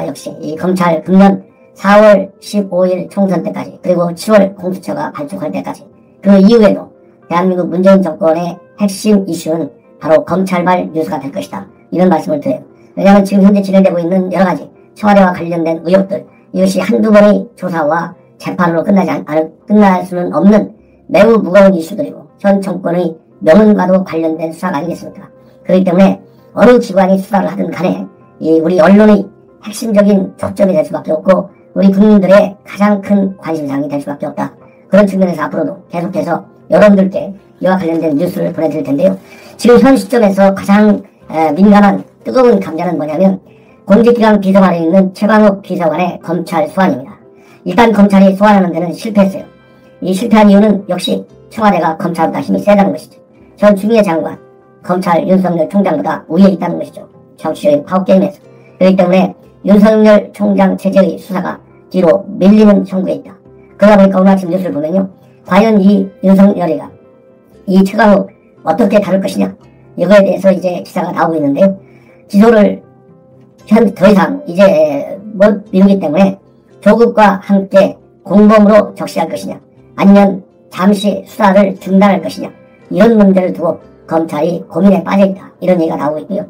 수사가 역시 이 검찰 금년 4월 15일 총선 때까지 그리고 7월 공수처가 발족할 때까지 그 이후에도 대한민국 문재인 정권의 핵심 이슈는 바로 검찰발 뉴스가 될 것이다. 이런 말씀을 드려요. 왜냐하면 지금 현재 진행되고 있는 여러 가지 청와대와 관련된 의혹들 이것이 한두 번의 조사와 재판으로 끝날 수는 없는 매우 무거운 이슈들이고 현 정권의 명운과도 관련된 수사가 아니겠습니까? 그렇기 때문에 어느 기관이 수사를 하든 간에 우리 언론의 핵심적인 초점이 될 수밖에 없고 우리 국민들의 가장 큰 관심사항이 될 수밖에 없다. 그런 측면에서 앞으로도 계속해서 여러분들께 이와 관련된 뉴스를 보내드릴 텐데요. 지금 현 시점에서 가장 민감한 뜨거운 감자는 뭐냐면 공직기강 비서관에 있는 최광욱 비서관의 검찰 소환입니다. 일단 검찰이 소환하는 데는 실패했어요. 이 실패한 이유는 역시 청와대가 검찰보다 힘이 세다는 것이죠. 전 추미애 장관, 검찰 윤석열 총장보다 우위에 있다는 것이죠. 정치적인 파워게임에서. 그렇기 때문에 윤석열 총장 체제의 수사가 뒤로 밀리는 형국에 있다. 그러다 보니까 오늘 아침 뉴스를 보면요. 과연 이 윤석열이가 이 최강욱 어떻게 다룰 것이냐. 이거에 대해서 이제 기사가 나오고 있는데요. 기소를 더 이상 이제 못 미루기 때문에 조국과 함께 공범으로 적시할 것이냐. 아니면 잠시 수사를 중단할 것이냐. 이런 문제를 두고 검찰이 고민에 빠져있다. 이런 얘기가 나오고 있고요.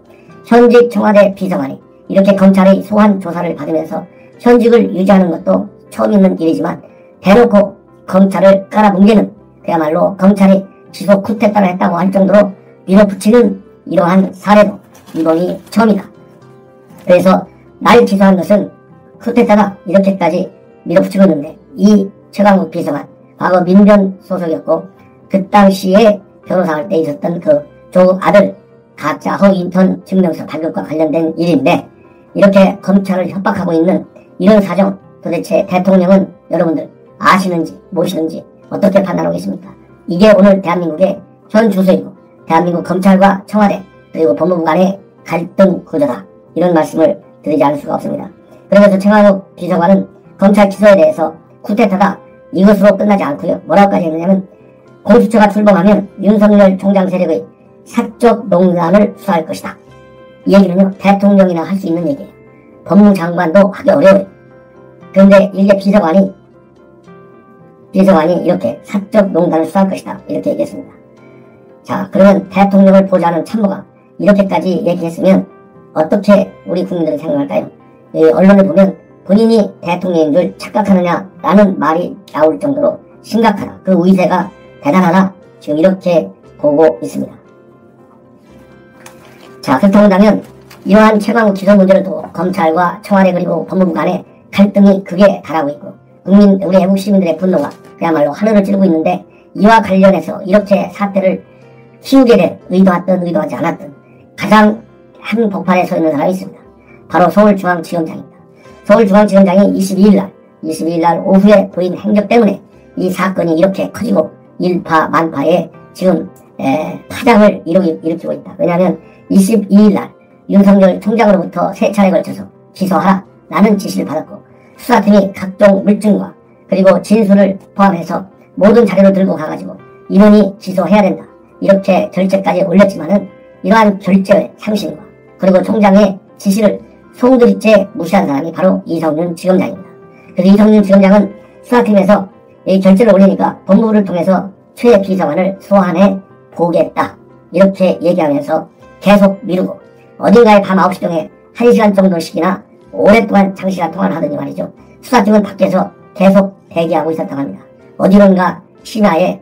현직 청와대 비서관이 이렇게 검찰의 소환 조사를 받으면서 현직을 유지하는 것도 처음 있는 일이지만 대놓고 검찰을 깔아뭉개는 그야말로 검찰이 지속 쿠데타를 했다고 할 정도로 밀어붙이는 이러한 사례도 이번이 처음이다. 그래서 날 기소한 것은 쿠데타다 이렇게까지 밀어붙이고 있는데 이 최강욱 비서관 과거 민변 소속이었고 그 당시에 변호사 할 때 있었던 그 조국 아들 가짜 허위 인턴 증명서 발급과 관련된 일인데 이렇게 검찰을 협박하고 있는 이런 사정 도대체 대통령은 여러분들 아시는지 모시는지 어떻게 판단하겠습니까? 이게 오늘 대한민국의 현 주소이고 대한민국 검찰과 청와대 그리고 법무부 간의 갈등 구조다. 이런 말씀을 드리지 않을 수가 없습니다. 그러면서 최강욱 비서관은 검찰 기소에 대해서 쿠데타다 이것으로 끝나지 않고요. 뭐라고까지 했느냐면 공수처가 출범하면 윤석열 총장 세력의 사적 농단을 수사할 것이다. 이 얘기는요. 대통령이나 할 수 있는 얘기예요. 법무장관도 하기 어려워요. 그런데 이게 비서관이 이렇게 사적 농단을 수사할 것이다. 이렇게 얘기했습니다. 자, 그러면 대통령을 보좌하는 참모가 이렇게까지 얘기했으면 어떻게 우리 국민들은 생각할까요? 언론을 보면 본인이 대통령인 줄 착각하느냐라는 말이 나올 정도로 심각하다. 그 의세가 대단하다. 지금 이렇게 보고 있습니다. 자, 그렇다고 한다면 이러한 최강욱 기소 문제를 두고 검찰과 청와대 그리고 법무부 간의 갈등이 극에 달하고 있고 우리 애국 시민들의 분노가 그야말로 하늘을 찌르고 있는데 이와 관련해서 이렇게 사태를 키우게 될 의도했든 의도하지 않았든 가장 한 복판에 서 있는 사람이 있습니다. 바로 서울중앙지검장입니다. 서울중앙지검장이 22일 날 오후에 보인 행적 때문에 이 사건이 이렇게 커지고 일파만파에 지금 파장을 일으키고 있다. 왜냐하면 22일 날 윤석열 총장으로부터 3차례에 걸쳐서 기소하라 라는 지시를 받았고 수사팀이 각종 물증과 그리고 진술을 포함해서 모든 자료를 들고 가가지고 인원이 기소해야 된다. 이렇게 결재까지 올렸지만은 이러한 결재의 상신과 그리고 총장의 지시를 송두리째 무시한 사람이 바로 이성윤 지검장입니다. 그래서 이성윤 지검장은 수사팀에서 이 결재를 올리니까 법무부를 통해서 최 비서관을 소환해 보겠다. 이렇게 얘기하면서 계속 미루고 어딘가에 밤 9시경에 1시간 정도씩이나 오랫동안 장시간 통화를 하더니 말이죠. 수사팀은 밖에서 계속 대기하고 있었다고 합니다. 어디론가 심야에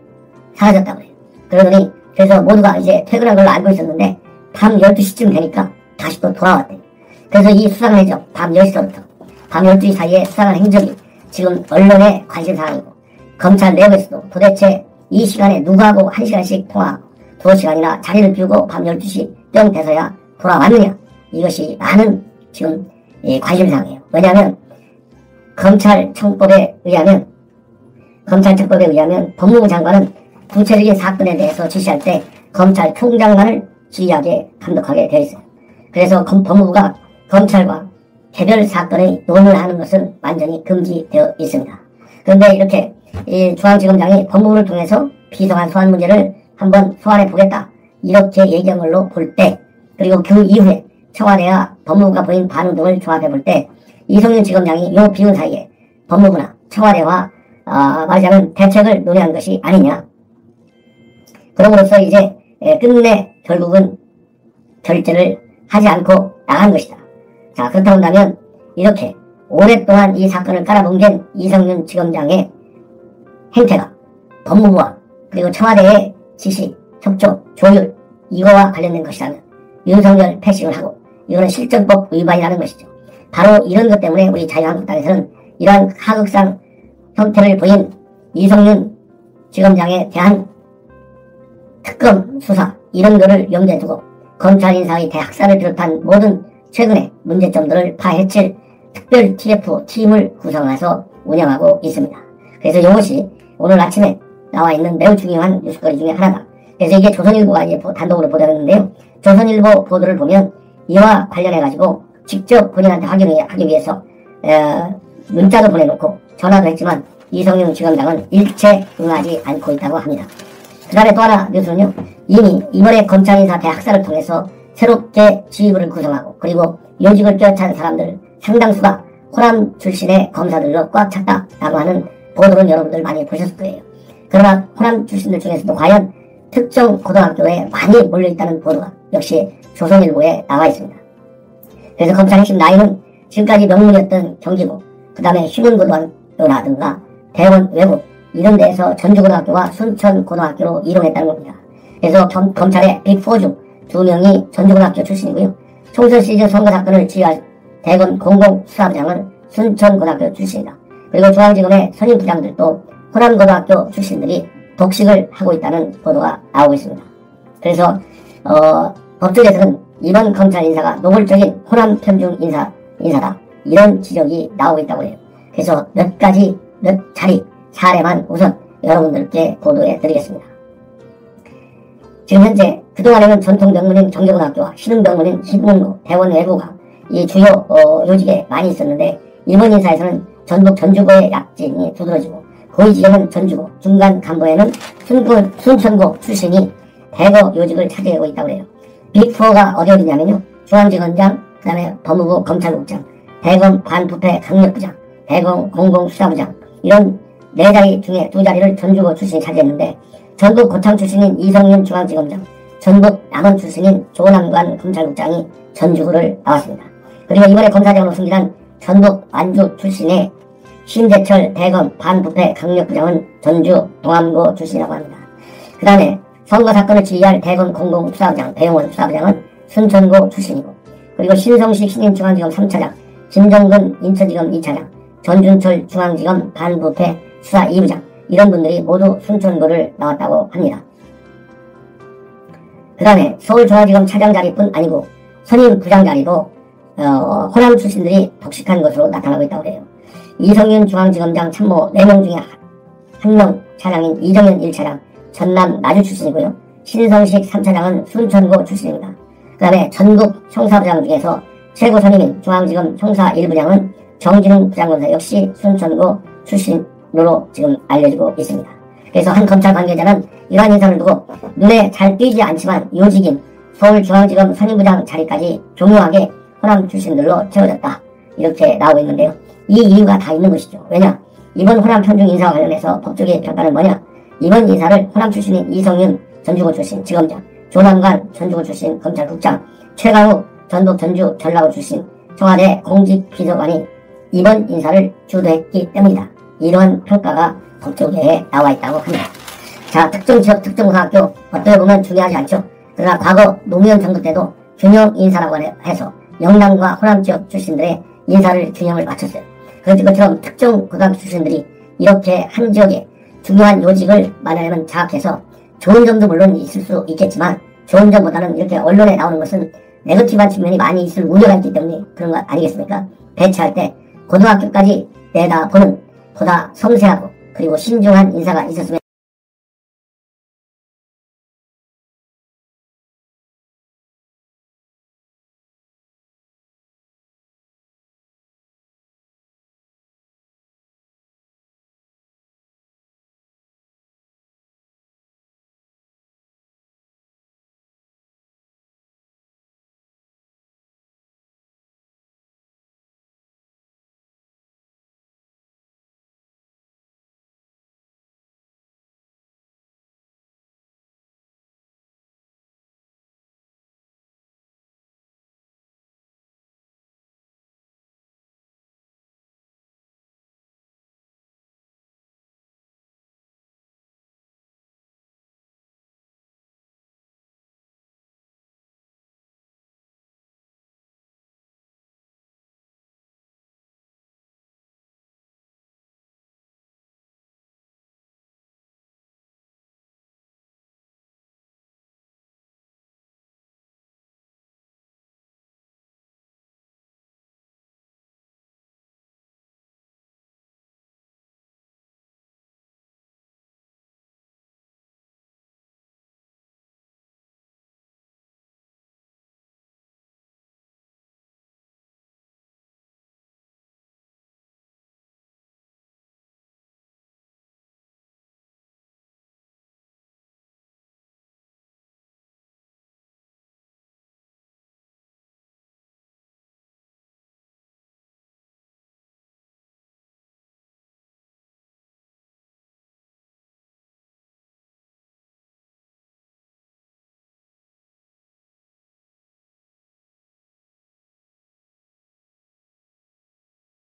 사라졌다고 해요. 그러더니 그래서 모두가 이제 퇴근한 걸로 알고 있었는데 밤 12시쯤 되니까 다시 또 돌아왔대요. 그래서 이 수상한 행적 밤 10시부터 밤 12시 사이에 수상한 행적이 지금 언론의 관심사항이고 검찰 내부에서도 도대체 이 시간에 누구하고 1시간씩 통화하고 2시간이나 자리를 비우고 밤 12시 뿅 돼서야 돌아왔느냐. 이것이 많은 지금 관심사항이에요. 왜냐하면 검찰청법에 의하면 법무부 장관은 구체적인 사건에 대해서 지시할 때 검찰총장만을 지휘하게 감독하게 되어 있어요. 그래서 법무부가 검찰과 개별 사건의 논의를 하는 것은 완전히 금지되어 있습니다. 그런데 이렇게 이 중앙지검장이 법무부를 통해서 비서관 소환 문제를 한번 소환해 보겠다. 이렇게 얘기한 걸로 볼 때 그리고 그 이후에 청와대와 법무부가 보인 반응 등을 조합해 볼 때 이성윤 지검장이 요 비운 사이에 법무부나 청와대와 말하자면 대책을 논의한 것이 아니냐. 그럼으로써 이제 끝내 결국은 결재를 하지 않고 나간 것이다. 자, 그렇다고 한다면 이렇게 오랫동안 이 사건을 깔아뭉갠 이성윤 지검장의 행태가 법무부와 그리고 청와대의 지시, 협조, 조율 이거와 관련된 것이라면 윤석열 패싱을 하고 이거는 실정법 위반이라는 것이죠. 바로 이런 것 때문에 우리 자유한국당에서는 이러한 하극상 형태를 보인 이성윤 지검장에 대한 특검 수사 이런 거를 염두에 두고 검찰 인사의 대학살을 비롯한 모든 최근의 문제점들을 파헤칠 특별 TF 팀을 구성해서 운영하고 있습니다. 그래서 이것이 오늘 아침에 나와 있는 매우 중요한 뉴스거리 중에 하나다. 그래서 이게 조선일보가 이제 단독으로 보도했는데요. 조선일보 보도를 보면 이와 관련해가지고 직접 본인한테 하기 위해서 문자도 보내놓고 전화도 했지만 이성윤 지검장은 일체 응하지 않고 있다고 합니다. 그 다음에 또 하나 뉴스는요. 이미 이번에 검찰 인사 대학살을 통해서 새롭게 지휘부를 구성하고 그리고 요직을 꿰찬 사람들 상당수가 호남 출신의 검사들로 꽉 찼다라고 하는 보도는 여러분들 많이 보셨을 거예요. 그러나 호남 출신들 중에서도 과연 특정 고등학교에 많이 몰려있다는 보도가 역시 조선일보에 나와 있습니다. 그래서 검찰 핵심 라인은 지금까지 명문이었던 경기고 그 다음에 휴문고등학교라든가 대원 외고 이런 데에서 전주고등학교와 순천고등학교로 이동했다는 겁니다. 그래서 검찰의 빅4 중 2명이 전주고등학교 출신이고요. 총선 시즌 선거 사건을 지휘할 대검 공공수사부장은 순천고등학교 출신이다. 그리고 중앙지검의 선임 부장들도 호남고등학교 출신들이 독식을 하고 있다는 보도가 나오고 있습니다. 그래서 법조계에서는 이번 검찰 인사가 노골적인 호남 편중 인사다. 이런 지적이 나오고 있다고 해요. 그래서 몇 자리 사례만 우선 여러분들께 보도해 드리겠습니다. 지금 현재 그동안에는 전통 명문인 정교고등학교와 신흥 명문인 신문고, 대원 외고가 이 주요 요직에 많이 있었는데 이번 인사에서는 전북 전주고의 약진이 두드러지고 고위직에는 전주고, 중간 간부에는 순천고 출신이 대거 요직을 차지하고 있다고 해요. 빅4가 어디냐면요. 중앙지검장, 그 다음에 법무부 검찰국장, 대검 반부패 강력부장, 대검 공공수사부장 이런 4자리 중에 2자리를 전주고 출신이 차지했는데 전북 고창 출신인 이성윤 중앙지검장, 전북 남원 출신인 조남관 검찰국장이 전주구를 나왔습니다. 그리고 이번에 검사장으로 승진한 전북 완주 출신의 신재철 대검 반부패 강력부장은 전주 동암고 출신이라고 합니다. 그 다음에 선거 사건을 지휘할 대검 공공수사부장 배용원 수사부장은 순천고 출신이고 그리고 신성식 신임중앙지검 3차장, 김정근 인천지검 2차장, 전준철 중앙지검 반부패 수사 2부장 이런 분들이 모두 순천고를 나왔다고 합니다. 그 다음에 서울중앙지검 차장 자리뿐 아니고 선임 부장 자리도 호남 출신들이 독식한 것으로 나타나고 있다고 해요. 이성윤 중앙지검장 참모 4명 중에 1명 차장인 이정현 1차장 전남 나주 출신이고요. 신성식 3차장은 순천고 출신입니다. 그 다음에 전국 형사부장 중에서 최고 선임인 중앙지검 형사 1부장은 정진웅 부장검사 역시 순천고 출신으로 지금 알려지고 있습니다. 그래서 한 검찰 관계자는 이러한 인사를 두고 눈에 잘 띄지 않지만 요직인 서울중앙지검 선임부장 자리까지 교묘하게 호남 출신들로 채워졌다. 이렇게 나오고 있는데요. 이 이유가 다 있는 것이죠. 왜냐? 이번 호남 편중 인사와 관련해서 법조계의 평가는 뭐냐? 이번 인사를 호남 출신인 이성윤 전주고 출신 지검장, 조남관 전주고 출신 검찰국장, 최강욱 전북 전주 전라고 출신 청와대 공직비서관이 이번 인사를 주도했기 때문이다. 이러한 평가가 법조계에 나와 있다고 합니다. 자, 특정 지역, 특정 고등학교 어떻게 보면 중요하지 않죠. 그러나 과거 노무현 정부 때도 균형 인사라고 해서 영남과 호남 지역 출신들의 인사를 균형을 맞췄어요. 그런 것처럼 특정 고등학교 출신들이 이렇게 한 지역에 중요한 요직을 마련하면 장악해서 좋은 점도 물론 있을 수 있겠지만 좋은 점보다는 이렇게 언론에 나오는 것은 네거티브한 측면이 많이 있을 우려가 있기 때문에 그런 것 아니겠습니까? 배치할 때 고등학교까지 내다보는 보다 섬세하고 그리고 신중한 인사가 있었으면